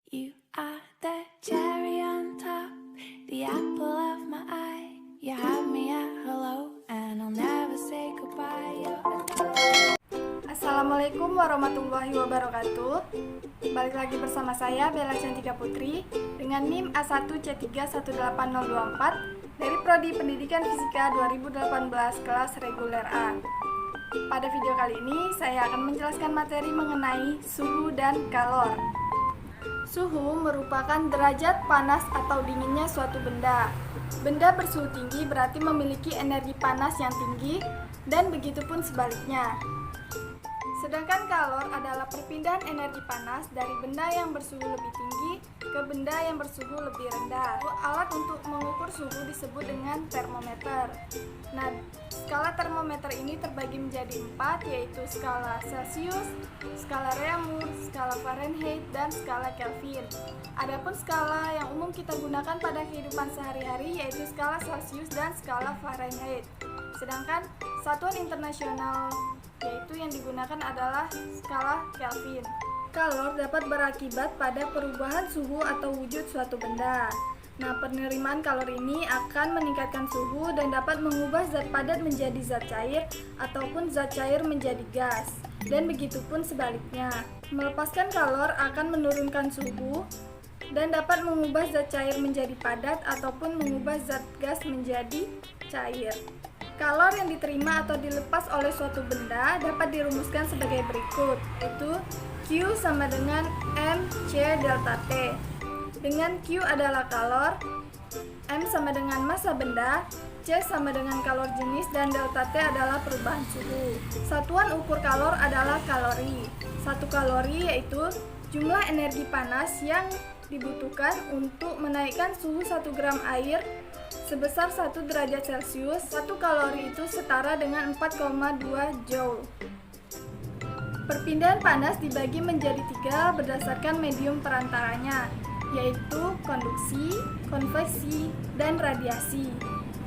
You are the cherry on top, the apple of my eye. You have me at hello, and I'll never say goodbye. Assalamualaikum warahmatullahi wabarakatuh. Balik lagi bersama saya Bella Cantika Putri dengan NIM A1C318024 dari Prodi Pendidikan Fisika 2018 kelas reguler A. Pada video kali ini saya akan menjelaskan materi mengenai suhu dan kalor. Suhu merupakan derajat panas atau dinginnya suatu benda. Benda bersuhu tinggi berarti memiliki energi panas yang tinggi dan begitupun sebaliknya. Sedangkan kalor adalah perpindahan energi panas dari benda yang bersuhu lebih tinggi ke benda yang bersuhu lebih rendah. Alat untuk mengukur suhu disebut dengan termometer. Nah, skala termometer ini terbagi menjadi 4, yaitu skala Celcius, skala Reaumur, skala Fahrenheit, dan skala Kelvin. Adapun skala yang umum kita gunakan pada kehidupan sehari-hari yaitu skala Celcius dan skala Fahrenheit. Sedangkan satuan internasional yaitu yang digunakan adalah skala Kelvin. Kalor dapat berakibat pada perubahan suhu atau wujud suatu benda. Nah, penerimaan kalor ini akan meningkatkan suhu dan dapat mengubah zat padat menjadi zat cair ataupun zat cair menjadi gas. Dan begitupun sebaliknya. Melepaskan kalor akan menurunkan suhu dan dapat mengubah zat cair menjadi padat ataupun mengubah zat gas menjadi cair. Kalor yang diterima atau dilepas oleh suatu benda dapat dirumuskan sebagai berikut, yaitu Q sama dengan mc delta T. Dengan Q adalah kalor, M sama dengan massa benda, C sama dengan kalor jenis, dan delta T adalah perubahan suhu. Satuan ukur kalor adalah kalori. Satu kalori yaitu jumlah energi panas yang dibutuhkan untuk menaikkan suhu 1 gram air sebesar 1 derajat Celcius. 1 kalori itu setara dengan 4,2 Joule. Perpindahan panas dibagi menjadi 3 berdasarkan medium perantaranya, yaitu konduksi, konveksi, dan radiasi.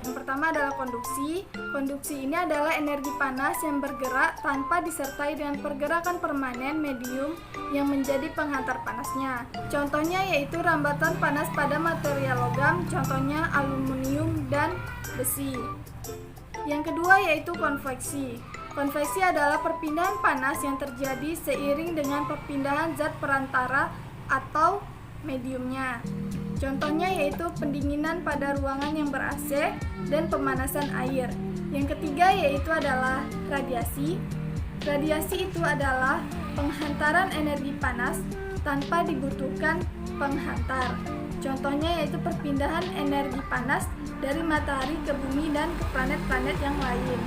Yang pertama adalah konduksi. Konduksi ini adalah energi panas yang bergerak tanpa disertai dengan pergerakan permanen medium yang menjadi penghantar panasnya. Contohnya yaitu rambatan panas pada material logam, contohnya aluminium dan besi. Yang kedua yaitu konveksi. Konveksi adalah perpindahan panas yang terjadi seiring dengan perpindahan zat perantara atau mediumnya. Contohnya yaitu pendinginan pada ruangan yang ber-AC dan pemanasan air. Yang ketiga yaitu adalah radiasi. Radiasi itu adalah penghantaran energi panas tanpa dibutuhkan penghantar. Contohnya yaitu perpindahan energi panas dari matahari ke bumi dan ke planet-planet yang lain.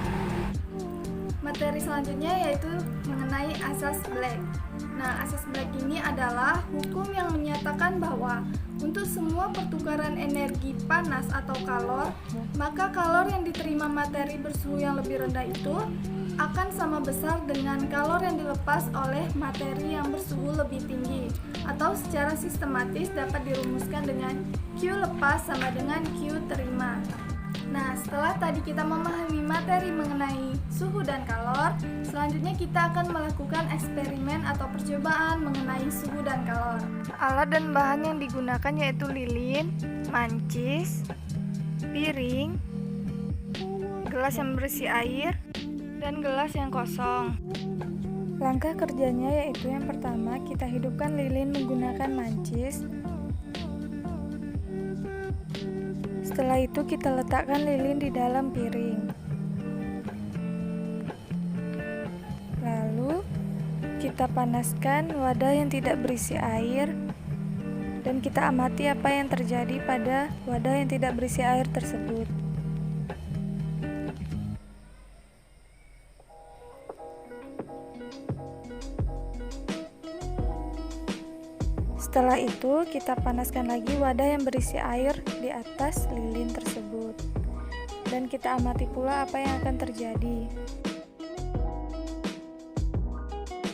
Materi selanjutnya yaitu mengenai asas Black. Nah, asas Black ini adalah hukum yang menyatakan bahwa untuk semua pertukaran energi panas atau kalor, maka kalor yang diterima materi bersuhu yang lebih rendah itu akan sama besar dengan kalor yang dilepas oleh materi yang bersuhu lebih tinggi, atau secara sistematis dapat dirumuskan dengan Q lepas sama dengan Q terima. Nah, setelah tadi kita memahami materi mengenai suhu dan kalor, selanjutnya kita akan melakukan eksperimen atau percobaan mengenai suhu dan kalor. Alat dan bahan yang digunakan yaitu lilin, mancis, piring, gelas yang berisi air, dan gelas yang kosong. Langkah kerjanya yaitu yang pertama, kita hidupkan lilin menggunakan mancis. Setelah itu kita letakkan lilin di dalam piring. Lalu kita panaskan wadah yang tidak berisi air dan kita amati apa yang terjadi pada wadah yang tidak berisi air tersebut. Setelah itu, kita panaskan lagi wadah yang berisi air di atas lilin tersebut. Dan kita amati pula apa yang akan terjadi.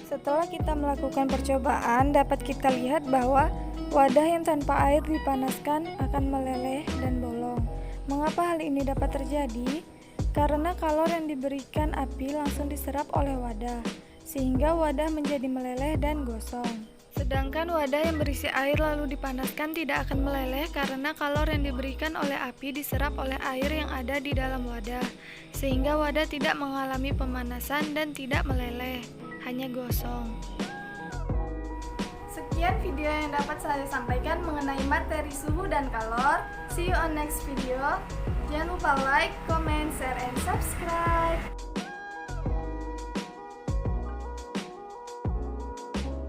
Setelah kita melakukan percobaan, dapat kita lihat bahwa wadah yang tanpa air dipanaskan akan meleleh dan bolong. Mengapa hal ini dapat terjadi? Karena kalor yang diberikan api langsung diserap oleh wadah, sehingga wadah menjadi meleleh dan gosong. Sedangkan wadah yang berisi air lalu dipanaskan tidak akan meleleh karena kalor yang diberikan oleh api diserap oleh air yang ada di dalam wadah, sehingga wadah tidak mengalami pemanasan dan tidak meleleh, hanya gosong. Sekian video yang dapat saya sampaikan mengenai materi suhu dan kalor. See you on next video. Jangan lupa like, comment, share, and subscribe.